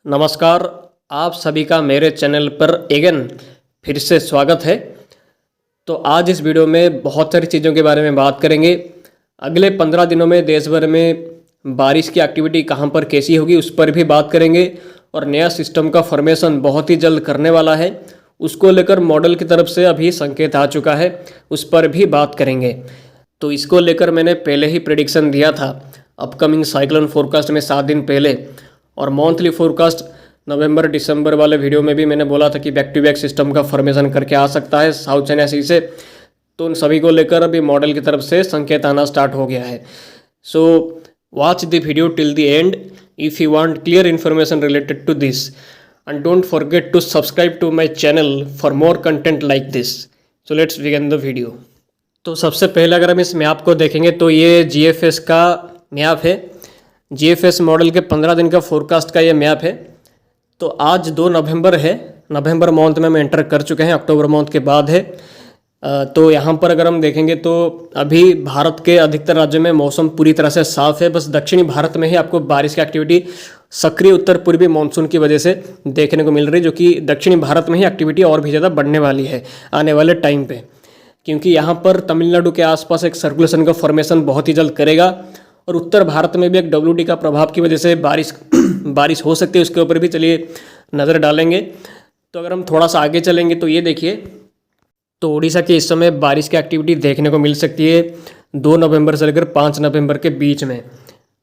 नमस्कार, आप सभी का मेरे चैनल पर अगेन फिर से स्वागत है। तो आज इस वीडियो में बहुत सारी चीज़ों के बारे में बात करेंगे। अगले 15 दिनों में देश भर में बारिश की एक्टिविटी कहां पर कैसी होगी उस पर भी बात करेंगे। और नया सिस्टम का फॉर्मेशन बहुत ही जल्द करने वाला है, उसको लेकर मॉडल की तरफ से अभी संकेत आ चुका है, उस पर भी बात करेंगे। तो इसको लेकर मैंने पहले ही प्रेडिक्शन दिया था अपकमिंग साइक्लोन फोरकास्ट में 7 दिन पहले, और मंथली फोरकास्ट नवंबर दिसंबर वाले वीडियो में भी मैंने बोला था कि बैक टू बैक सिस्टम का फॉर्मेशन करके आ सकता है साउथ चाइना सी से। तो उन सभी को लेकर अभी मॉडल की तरफ से संकेत आना स्टार्ट हो गया है। So watch the video till the end if you want clear information related to this, and don't forget to subscribe to my channel for more content like this. So let's begin the video. तो सबसे पहले अगर हम इस map को देखेंगे तो ये GFS का मैप है। GFS मॉडल के 15 दिन का फोरकास्ट का ये मैप है। तो आज 2 नवंबर है, नवंबर मंथ में हम एंटर कर चुके हैं, अक्टूबर मंथ के बाद है। तो यहाँ पर अगर हम देखेंगे तो अभी भारत के अधिकतर राज्यों में मौसम पूरी तरह से साफ है। बस दक्षिणी भारत में ही आपको बारिश की एक्टिविटी सक्रिय उत्तर पूर्वी मानसून की वजह से देखने को मिल रही है, जो कि दक्षिणी भारत में ही एक्टिविटी और भी ज़्यादा बढ़ने वाली है आने वाले टाइम पे, क्योंकि यहाँ पर तमिलनाडु के आसपास एक सर्कुलेशन का फॉर्मेशन बहुत ही जल्द करेगा। और उत्तर भारत में भी एक WD का प्रभाव की वजह से बारिश हो सकती है, उसके ऊपर भी चलिए नज़र डालेंगे। तो अगर हम थोड़ा सा आगे चलेंगे तो ये देखिए, तो उड़ीसा के इस समय बारिश की एक्टिविटी देखने को मिल सकती है 2 नवंबर से लेकर 5 नवंबर के बीच में।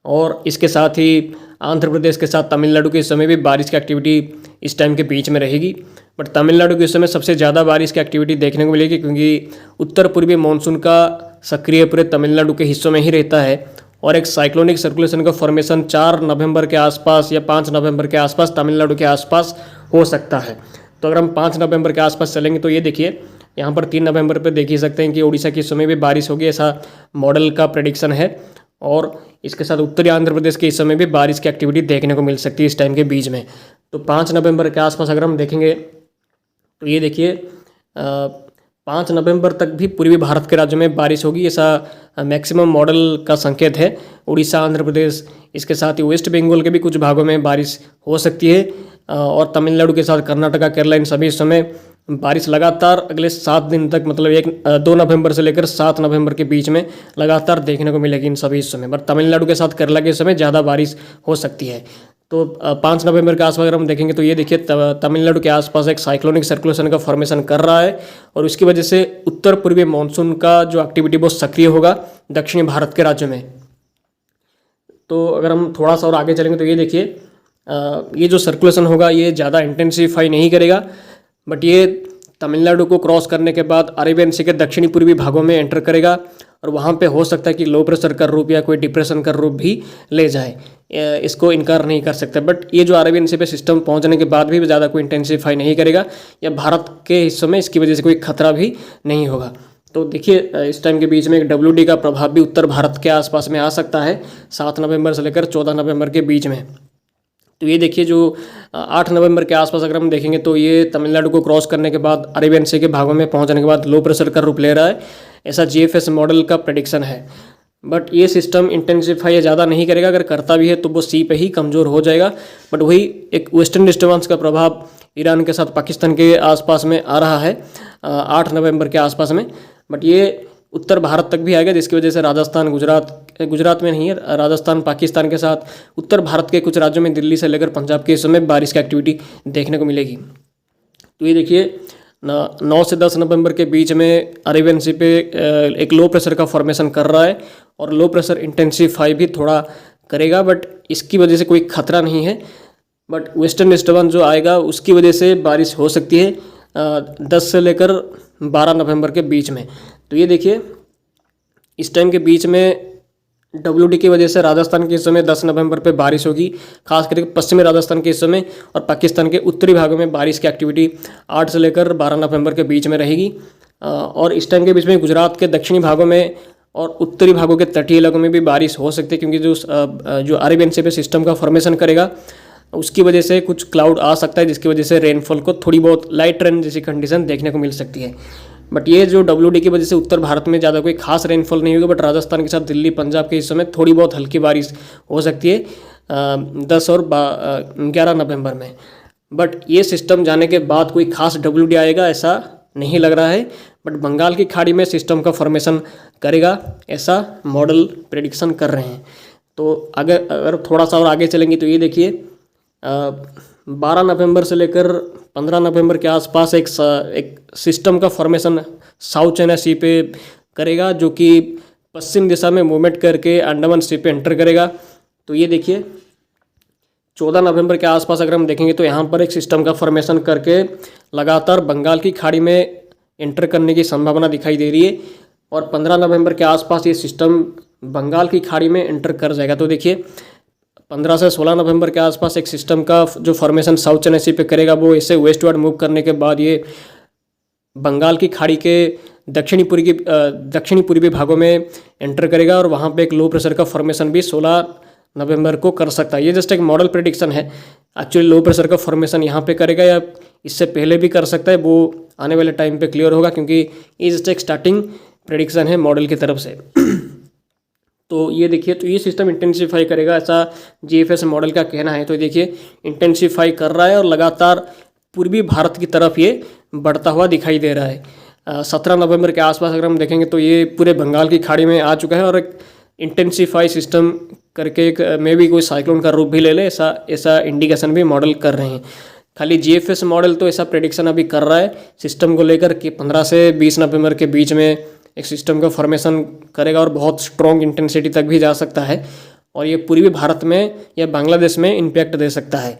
और इसके साथ ही आंध्र प्रदेश के साथ तमिलनाडु के इस समय भी बारिश की एक्टिविटी इस टाइम के बीच में रहेगी। बट तमिलनाडु के इस समय सबसे ज़्यादा बारिश की एक्टिविटी देखने को मिलेगी, क्योंकि उत्तर पूर्वी मानसून का सक्रिय पूरे तमिलनाडु के हिस्सों में ही रहता है। और एक साइक्लोनिक सर्कुलेशन का फॉर्मेशन 4 नवंबर के आसपास या 5 नवंबर के आसपास तमिलनाडु के आसपास हो सकता है। तो अगर हम 5 नवंबर के आसपास चलेंगे तो ये देखिए, यहाँ पर 3 नवंबर पे देख ही सकते हैं कि उड़ीसा के समय भी बारिश होगी, ऐसा मॉडल का प्रेडिक्शन है। और इसके साथ उत्तरी आंध्र प्रदेश के इस समय भी बारिश की एक्टिविटी देखने को मिल सकती है इस टाइम के बीच में। तो 5 नवंबर के आसपास अगर हम देखेंगे तो ये देखिए 5 नवंबर तक भी पूर्वी भारत के राज्यों में बारिश होगी, ऐसा मैक्सिमम मॉडल का संकेत है। उड़ीसा, आंध्र प्रदेश, इसके साथ ही वेस्ट बंगाल के भी कुछ भागों में बारिश हो सकती है। और तमिलनाडु के साथ कर्नाटका, केरला, इन सभी समय बारिश लगातार अगले 7 दिन तक, मतलब 2 नवंबर से लेकर 7 नवंबर के बीच में लगातार देखने को मिलेगी इन सभी समय। बट तमिलनाडु के साथ केरला के समय ज़्यादा बारिश हो सकती है। तो 5 नवंबर के आसपास अगर हम देखेंगे तो ये देखिए, तमिलनाडु के आसपास एक साइक्लोनिक सर्कुलेशन का फॉर्मेशन कर रहा है, और उसकी वजह से उत्तर पूर्वी मानसून का जो एक्टिविटी बहुत सक्रिय होगा दक्षिणी भारत के राज्यों में। तो अगर हम थोड़ा सा और आगे चलेंगे तो ये देखिए, ये जो सर्कुलेशन होगा ये ज़्यादा इंटेंसिफाई नहीं करेगा, बट ये तमिलनाडु को क्रॉस करने के बाद अरेबियन सी के दक्षिणी पूर्वी भागों में एंटर करेगा, और वहाँ पे हो सकता है कि लो प्रेशर का रूप या कोई डिप्रेशन का रूप भी ले जाए। इसको इनकार नहीं कर सकते। बट ये जो अरेबियन सी पे सिस्टम पहुँचने के बाद भी ज़्यादा कोई इंटेंसिफाई नहीं करेगा, या भारत के हिस्सों में इसकी वजह से कोई खतरा भी नहीं होगा। तो देखिए, इस टाइम के बीच में एक WD का प्रभाव भी उत्तर भारत के आसपास में आ सकता है 7 नवंबर से लेकर 14 नवंबर के बीच में। तो ये देखिए, जो 8 नवंबर के आसपास अगर हम देखेंगे तो ये तमिलनाडु को क्रॉस करने के बाद अरेबियन सी के भागों में पहुंचने के बाद लो प्रेशर का रूप ले रहा है, ऐसा GFS मॉडल का प्रेडिक्शन है। बट ये सिस्टम इंटेंसिफाई ज़्यादा नहीं करेगा, अगर करता भी है तो वो सी पे ही कमज़ोर हो जाएगा। बट वही एक वेस्टर्न डिस्टर्बेंस का प्रभाव ईरान के साथ पाकिस्तान के आसपास में आ रहा है 8 नवंबर के आसपास में। बट ये उत्तर भारत तक भी आएगा, जिसकी वजह से राजस्थान, गुजरात में नहीं है, राजस्थान, पाकिस्तान के साथ उत्तर भारत के कुछ राज्यों में, दिल्ली से लेकर पंजाब के समय बारिश की एक्टिविटी देखने को मिलेगी। तो ये देखिए, 9 से 10 नवंबर के बीच में अरेबियन सी पे एक लो प्रेशर का फॉर्मेशन कर रहा है, और लो प्रेशर इंटेंसिफाई भी थोड़ा करेगा, बट इसकी वजह से कोई खतरा नहीं है। बट वेस्टर्न डिस्टर्बेंस जो आएगा उसकी वजह से बारिश हो सकती है 10 से लेकर 12 नवंबर के बीच में। तो ये देखिए, इस टाइम के बीच में WD की वजह से राजस्थान के इस समय 10 नवंबर पे बारिश होगी, खास करके पश्चिमी राजस्थान के इस समय, और पाकिस्तान के उत्तरी भागों में बारिश की एक्टिविटी 8 से लेकर 12 नवंबर के बीच में रहेगी। और इस टाइम के बीच में गुजरात के दक्षिणी भागों में और उत्तरी भागों के तटीय इलाकों में भी बारिश हो सकती है, क्योंकि जो अरेबियन सी पे सिस्टम का फॉर्मेशन करेगा उसकी वजह से कुछ क्लाउड आ सकता है, जिसकी वजह से रेनफॉल को थोड़ी बहुत लाइट रेन जैसी कंडीशन देखने को मिल सकती है। बट ये जो WD की वजह से उत्तर भारत में ज़्यादा कोई खास रेनफॉल नहीं होगा, बट राजस्थान के साथ दिल्ली, पंजाब के इस समय थोड़ी बहुत हल्की बारिश हो सकती है 10 और 11 नवंबर में। बट ये सिस्टम जाने के बाद कोई खास WD आएगा ऐसा नहीं लग रहा है, बट बंगाल की खाड़ी में सिस्टम का फॉर्मेशन करेगा ऐसा मॉडल प्रेडिक्शन कर रहे हैं। तो अगर थोड़ा सा और आगे चलेंगे तो ये देखिए 12 नवंबर से लेकर 15 नवंबर के आसपास एक सिस्टम का फॉर्मेशन साउथ चाइना सी पे करेगा, जो कि पश्चिम दिशा में मूवमेंट करके अंडमान सी पे एंटर करेगा। तो ये देखिए 14 नवंबर के आसपास अगर हम देखेंगे तो यहाँ पर एक सिस्टम का फॉर्मेशन करके लगातार बंगाल की खाड़ी में एंटर करने की संभावना दिखाई दे रही है, और 15 नवंबर के आसपास ये सिस्टम बंगाल की खाड़ी में एंटर कर जाएगा। तो देखिए 15 से 16 नवंबर के आसपास एक सिस्टम का जो फॉर्मेशन साउथ चाइना सी पे करेगा, वो इससे वेस्टवर्ड मूव करने के बाद ये बंगाल की खाड़ी के दक्षिणी पूर्वी भागों में एंटर करेगा, और वहाँ पे एक लो प्रेशर का फॉर्मेशन भी 16 नवंबर को कर सकता है। ये जस्ट एक मॉडल प्रेडिक्शन है, एक्चुअली लो प्रेशर का फॉर्मेशन यहाँ पे करेगा या इससे पहले भी कर सकता है, वो आने वाले टाइम पे क्लियर होगा, क्योंकि ये जस्ट एक स्टार्टिंग प्रेडिक्शन है मॉडल की तरफ से। तो ये देखिए, तो ये सिस्टम इंटेंसिफाई करेगा ऐसा GFS मॉडल का कहना है। तो देखिए इंटेंसिफाई कर रहा है और लगातार पूर्वी भारत की तरफ ये बढ़ता हुआ दिखाई दे रहा है। 17 नवंबर के आसपास अगर हम देखेंगे तो ये पूरे बंगाल की खाड़ी में आ चुका है, और एक इंटेंसिफाई सिस्टम करके एक मे भी कोई साइक्लोन का रूप भी ले ले, ऐसा इंडिकेशन भी मॉडल कर रहे हैं। खाली GFS मॉडल तो ऐसा प्रेडिक्शन अभी कर रहा है सिस्टम को लेकर कि 15 से 20 नवंबर के बीच में एक सिस्टम का फॉर्मेशन करेगा, और बहुत स्ट्रॉन्ग इंटेंसिटी तक भी जा सकता है, और ये पूर्वी भारत में या बांग्लादेश में इम्पैक्ट दे सकता है।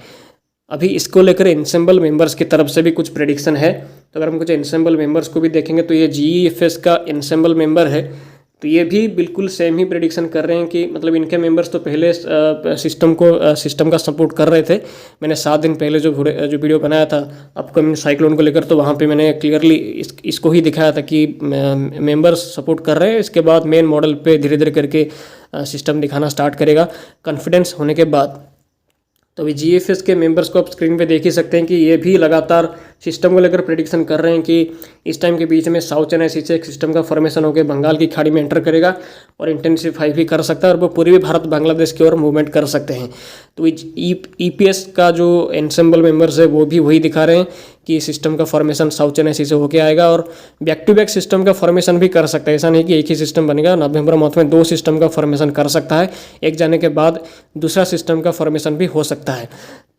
अभी इसको लेकर एनसेम्बल मेंबर्स की तरफ से भी कुछ प्रेडिक्शन है। तो अगर हम कुछ एनसेम्बल मेंबर्स को भी देखेंगे तो ये GFS का एनसेम्बल मेंबर है, तो ये भी बिल्कुल सेम ही प्रेडिक्शन कर रहे हैं कि मतलब इनके मेंबर्स तो पहले सिस्टम का सपोर्ट कर रहे थे। मैंने 7 दिन पहले जो वीडियो बनाया था अपकमिंग साइक्लोन को लेकर, तो वहाँ पे मैंने क्लियरली इसको ही दिखाया था कि मेंबर्स सपोर्ट कर रहे हैं। इसके बाद मेन मॉडल पे धीरे धीरे करके सिस्टम दिखाना स्टार्ट करेगा कॉन्फिडेंस होने के बाद। तो अभी GFS के मेंबर्स को आप स्क्रीन पे देख ही सकते हैं कि ये भी लगातार सिस्टम को लेकर प्रेडिक्शन कर रहे हैं कि इस टाइम के बीच में साउथ चाइना सी से एक सिस्टम का फॉर्मेशन होकर बंगाल की खाड़ी में एंटर करेगा और इंटेंसिफाई भी कर सकता है, और वो पूर्वी भारत बांग्लादेश की ओर मूवमेंट कर सकते हैं। तो EPS का जो एनसेम्बल मेंबर्स है वो भी वही दिखा रहे हैं कि सिस्टम का फॉर्मेशन साउथ चाइना सी से होकर आएगा, और बैक टू बैक सिस्टम का फॉर्मेशन भी कर सकता है। ऐसा नहीं कि एक ही सिस्टम बनेगा। नवंबर मंथ में 2 सिस्टम का फॉर्मेशन कर सकता है, एक जाने के बाद दूसरा सिस्टम का फॉर्मेशन भी हो सकता है।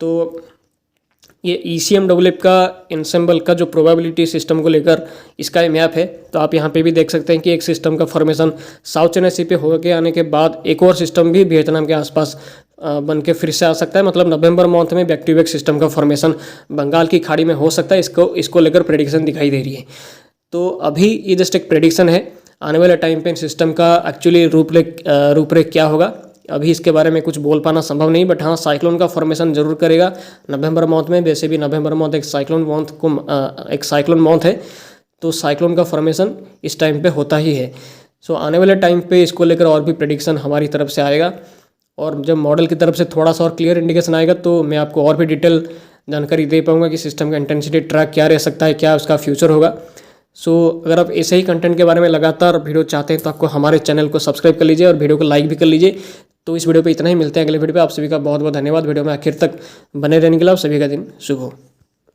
तो ये ECMWF का एनसेम्बल का जो प्रोबेबिलिटी सिस्टम को लेकर इसका मैप है। तो आप यहाँ पे भी देख सकते हैं कि एक सिस्टम का फॉर्मेशन साउथ चाइना सी पे होके आने के बाद एक और सिस्टम भी वियतनाम के आसपास बन के फिर से आ सकता है। मतलब नवंबर मंथ में बैक टू बैक सिस्टम का फॉर्मेशन बंगाल की खाड़ी में हो सकता है। इसको लेकर प्रेडिक्शन दिखाई दे रही है। तो अभी ये जस्ट एक प्रेडिक्शन है, आने वाले टाइम पे सिस्टम का एक्चुअली रूपरेख क्या होगा अभी इसके बारे में कुछ बोल पाना संभव नहीं। बट हाँ, साइक्लोन का फॉर्मेशन जरूर करेगा नवंबर मंथ में। वैसे भी नवंबर मंथ एक साइक्लोन मंथ है, तो साइक्लोन का फॉर्मेशन इस टाइम पे होता ही है। सो आने वाले टाइम पे इसको लेकर और भी प्रेडिक्शन हमारी तरफ से आएगा, और जब मॉडल की तरफ से थोड़ा सा और क्लियर इंडिकेशन आएगा तो मैं आपको और भी डिटेल जानकारी दे पाऊंगा कि सिस्टम का इंटेंसिटी ट्रैक क्या रह सकता है, क्या उसका फ्यूचर होगा। सो अगर आप ऐसे ही कंटेंट के बारे में लगातार वीडियो चाहते हैं तो आपको हमारे चैनल को सब्सक्राइब कर लीजिए और वीडियो को लाइक भी कर लीजिए। तो इस वीडियो पे इतना ही, मिलते हैं अगले वीडियो पे। आप सभी का बहुत बहुत धन्यवाद वीडियो में आखिर तक बने रहने के लिए। आप सभी का दिन शुभ हो।